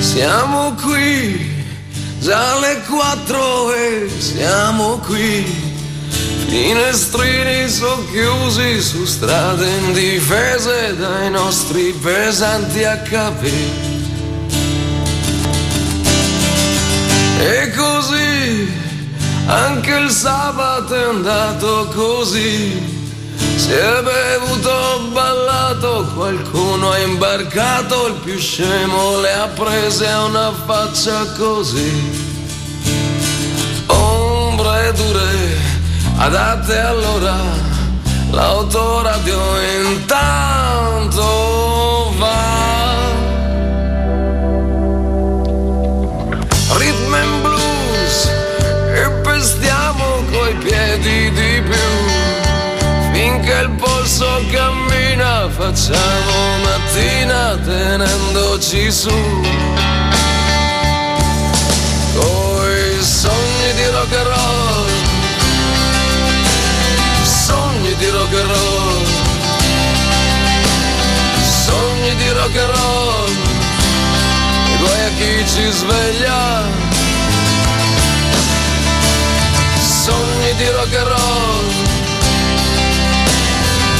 Siamo qui, già le 4 e siamo qui. Finestrini socchiusi su strade indifese dai nostri pesanti HP. E così anche il sabato è andato così. Si è bevuto, ballato, qualcuno ha imbarcato, il più scemo le ha prese a una faccia così. Ombre dure, adatte allora, l'autoradio intanto va. Rhythm and blues, e pestiamo coi piedi di più. Finché il polso cammina, facciamo mattina tenendoci su. Coi sogni di rock and roll, sogni di rock and roll, sogni di rock and roll, e guai a chi ci sveglia. Sogni di rock and roll,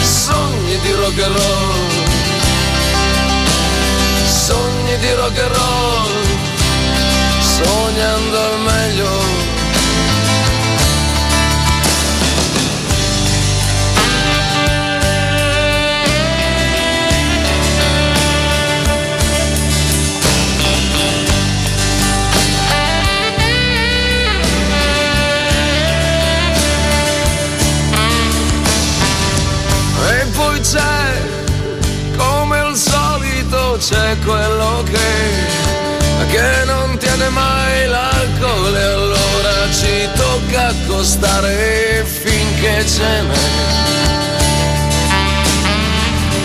sogni di rock and roll, sogni di rock and roll, sognando al meglio. C'è, come al solito, c'è quello che non tiene mai l'alcol, e allora ci tocca accostare finché ce n'è.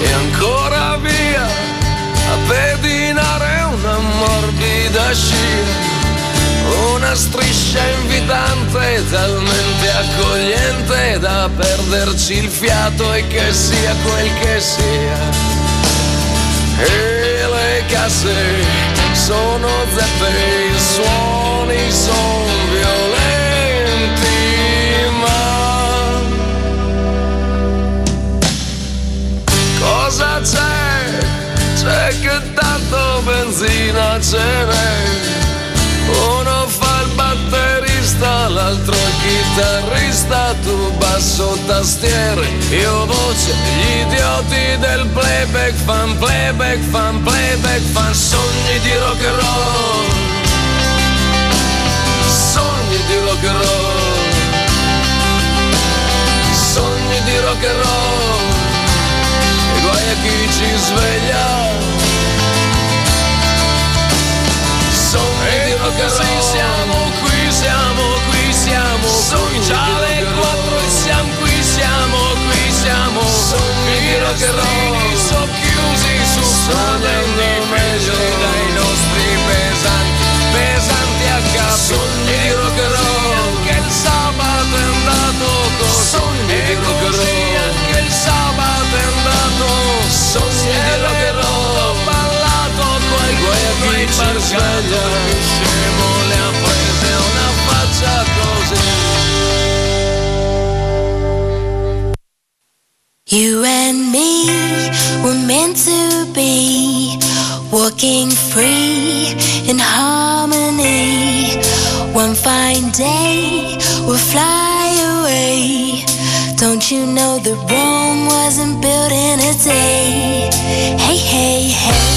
E ancora via a pedinare una morbida scia, una striscia invitante, talmente accogliente da perderci il fiato, e che sia quel che sia. E le casse sono zeppe, i suoni son violenti, ma cosa c'è? C'è che tanto benzina ce n'è. Uno fa il batterista, l'altro il chitarrista, tu basso tastiere, io voce, gli idioti del playback fan, playback fan, playback fan. Sogni di rock and roll, sogni di rock and roll, sogni di rock and roll, e guai a chi ci sveglia. E così siamo qui, siamo qui, siamo qui, già le 4 e siamo qui, siamo qui, siamo finestrini socchiusi su strade indifese dai nostri pesanti HP. Sogni di rock and roll, anche il sabato è andato così. E così anche il sabato è andato. Sogni di rock and roll, ballato qualcuno imbarcato, il scemo le ha prese una faccia così. You and me were meant to be, walking free in harmony. One fine day we'll fly away. Don't you know that Rome wasn't built in a day? Hey, hey, hey.